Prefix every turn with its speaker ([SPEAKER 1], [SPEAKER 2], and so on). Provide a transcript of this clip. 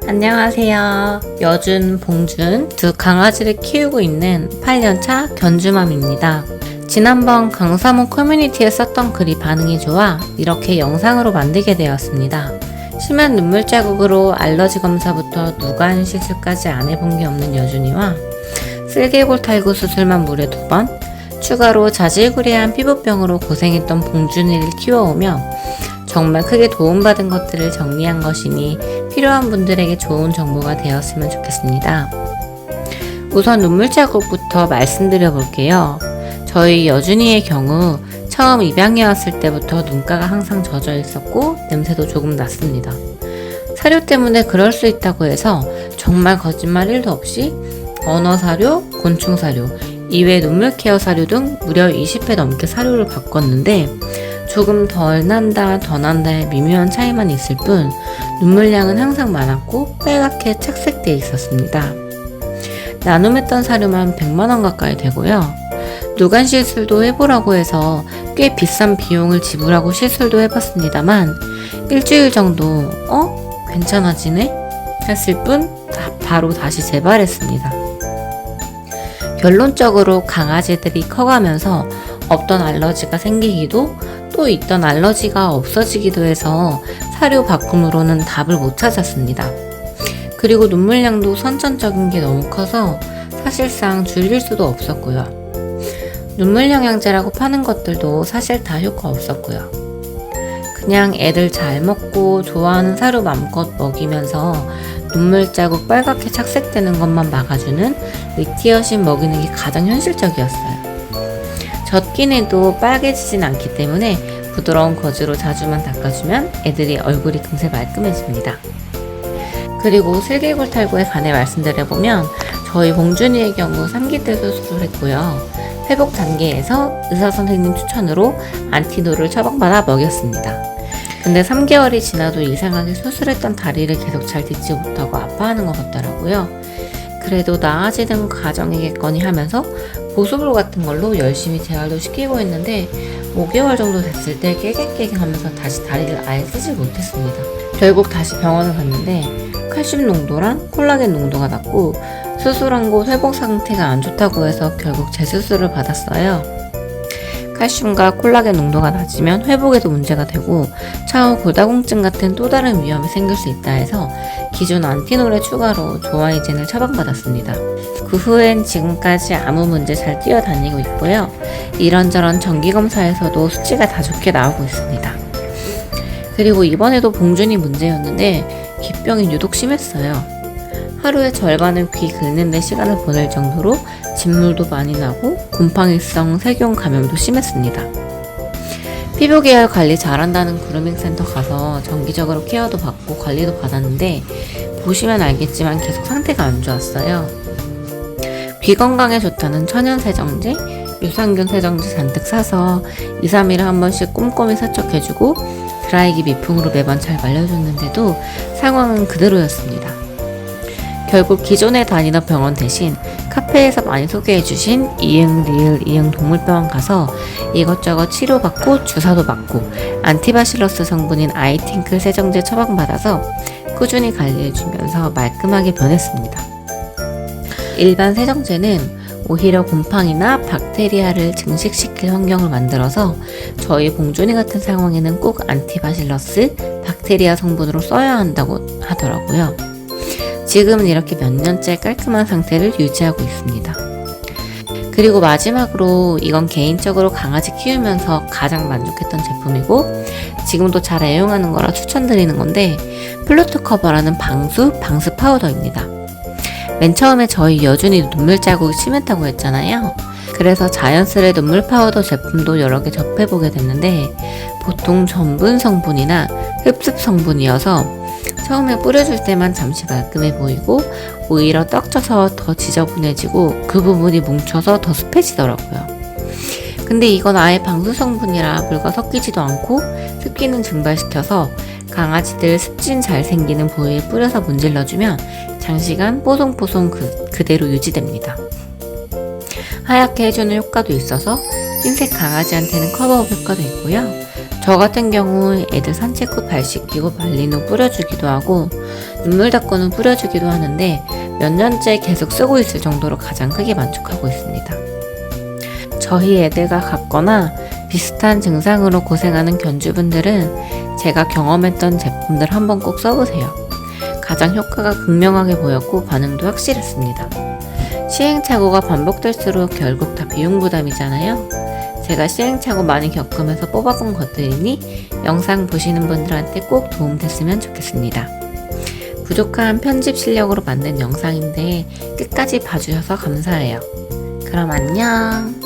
[SPEAKER 1] 안녕하세요. 여준, 봉준 두 강아지를 키우고 있는 8년차 견주맘입니다. 지난번 강사모 커뮤니티에 썼던 글이 반응이 좋아 이렇게 영상으로 만들게 되었습니다. 심한 눈물 자국으로 알러지 검사부터 누간 시술까지 안 해본 게 없는 여준이와 슬개골 탈구 수술만 무려 2번, 추가로 자질구레한 피부병으로 고생했던 봉준이를 키워오며 정말 크게 도움받은 것들을 정리한 것이니 필요한 분들에게 좋은 정보가 되었으면 좋겠습니다. 우선 눈물 자국부터 말씀드려 볼게요. 저희 여준이의 경우 처음 입양해 왔을 때부터 눈가가 항상 젖어 있었고 냄새도 조금 났습니다. 사료 때문에 그럴 수 있다고 해서 정말 거짓말 1도 없이 언어 사료, 곤충 사료, 이외 눈물 케어 사료 등 무려 20회 넘게 사료를 바꿨는데 조금 덜 난다, 더 난다의 미묘한 차이만 있을 뿐 눈물량은 항상 많았고 빨갛게 착색되어 있었습니다. 나눔했던 사료만 100만원 가까이 되고요. 누간 시술도 해보라고 해서 꽤 비싼 비용을 지불하고 시술도 해봤습니다만 일주일 정도 괜찮아지네? 했을 뿐 바로 다시 재발했습니다. 결론적으로 강아지들이 커가면서 없던 알러지가 생기기도 또 있던 알러지가 없어지기도 해서 사료 바꿈으로는 답을 못 찾았습니다. 그리고 눈물량도 선천적인 게 너무 커서 사실상 줄일 수도 없었고요. 눈물 영양제라고 파는 것들도 사실 다 효과 없었고요. 그냥 애들 잘 먹고 좋아하는 사료 맘껏 먹이면서 눈물 자국 빨갛게 착색되는 것만 막아주는 리티어신 먹이는 게 가장 현실적이었어요. 젖긴 해도 빨개지진 않기 때문에 부드러운 거즈로 자주만 닦아주면 애들이 얼굴이 금세 말끔해집니다. 그리고 슬개골 탈구에 관해 말씀드려보면 저희 봉준이의 경우 3기 때 수술을 했고요. 회복 단계에서 의사선생님 추천으로 안티도를 처방받아 먹였습니다. 근데 3개월이 지나도 이상하게 수술했던 다리를 계속 잘 딛지 못하고 아파하는 것 같더라고요. 그래도 나아지는 과정이겠거니 하면서 보습물 같은 걸로 열심히 재활도 시키고 있는데 5개월 정도 됐을 때 깨갱깨갱 하면서 다시 다리를 아예 쓰지 못했습니다. 결국 다시 병원을 갔는데 칼슘 농도랑 콜라겐 농도가 낮고 수술한 곳 회복 상태가 안 좋다고 해서 결국 재수술을 받았어요. 칼슘과 콜라겐 농도가 낮으면 회복에도 문제가 되고 차후 골다공증 같은 또 다른 위험이 생길 수 있다 해서 기존 안티놀에 추가로 조아이젠을 처방받았습니다. 그 후엔 지금까지 아무 문제 잘 뛰어다니고 있고요. 이런저런 정기검사에서도 수치가 다 좋게 나오고 있습니다. 그리고 이번에도 봉준이 문제였는데 기병이 유독 심했어요. 하루에 절반을 귀 긁는 데 시간을 보낼 정도로 진물도 많이 나고 곰팡이성 세균 감염도 심했습니다. 피부 계열 관리 잘한다는 그루밍 센터 가서 정기적으로 케어도 받고 관리도 받았는데 보시면 알겠지만 계속 상태가 안 좋았어요. 귀 건강에 좋다는 천연 세정제, 유산균 세정제 잔뜩 사서 2, 3일에 한 번씩 꼼꼼히 세척해주고 드라이기 미풍으로 매번 잘 말려줬는데도 상황은 그대로였습니다. 결국 기존에 다니던 병원 대신 카페에서 많이 소개해주신 이응 리을 이응 동물병원 가서 이것저것 치료받고 주사도 맞고 안티바실러스 성분인 아이팅크 세정제 처방받아서 꾸준히 관리해주면서 말끔하게 변했습니다. 일반 세정제는 오히려 곰팡이나 박테리아를 증식시킬 환경을 만들어서 저희 봉준이 같은 상황에는 꼭 안티바실러스, 박테리아 성분으로 써야 한다고 하더라고요. 지금은 이렇게 몇 년째 깔끔한 상태를 유지하고 있습니다. 그리고 마지막으로 이건 개인적으로 강아지 키우면서 가장 만족했던 제품이고 지금도 잘 애용하는 거라 추천드리는 건데 플루트 커버라는 방수 파우더입니다. 맨 처음에 저희 여준이 눈물 자국이 심했다고 했잖아요. 그래서 자연스레 눈물 파우더 제품도 여러 개 접해보게 됐는데 보통 전분 성분이나 흡습 성분이어서 처음에 뿌려줄 때만 잠시 말끔해 보이고 오히려 떡져서 더 지저분해지고 그 부분이 뭉쳐서 더 습해지더라고요. 근데 이건 아예 방수 성분이라 물과 섞이지도 않고 습기는 증발시켜서 강아지들 습진 잘 생기는 부위에 뿌려서 문질러주면 장시간 뽀송뽀송 그대로 유지됩니다. 하얗게 해주는 효과도 있어서 흰색 강아지한테는 커버업 효과도 있고요. 저 같은 경우 애들 산책 후 발 씻기고 말린 후 뿌려주기도 하고 눈물 닦은 후 뿌려주기도 하는데 몇 년째 계속 쓰고 있을 정도로 가장 크게 만족하고 있습니다. 저희 애들과 같거나 비슷한 증상으로 고생하는 견주분들은 제가 경험했던 제품들 한번 꼭 써보세요. 가장 효과가 극명하게 보였고 반응도 확실했습니다. 시행착오가 반복될수록 결국 다 비용 부담이잖아요. 제가 시행착오 많이 겪으면서 뽑아본 것들이니 영상 보시는 분들한테 꼭 도움됐으면 좋겠습니다. 부족한 편집 실력으로 만든 영상인데 끝까지 봐주셔서 감사해요. 그럼 안녕.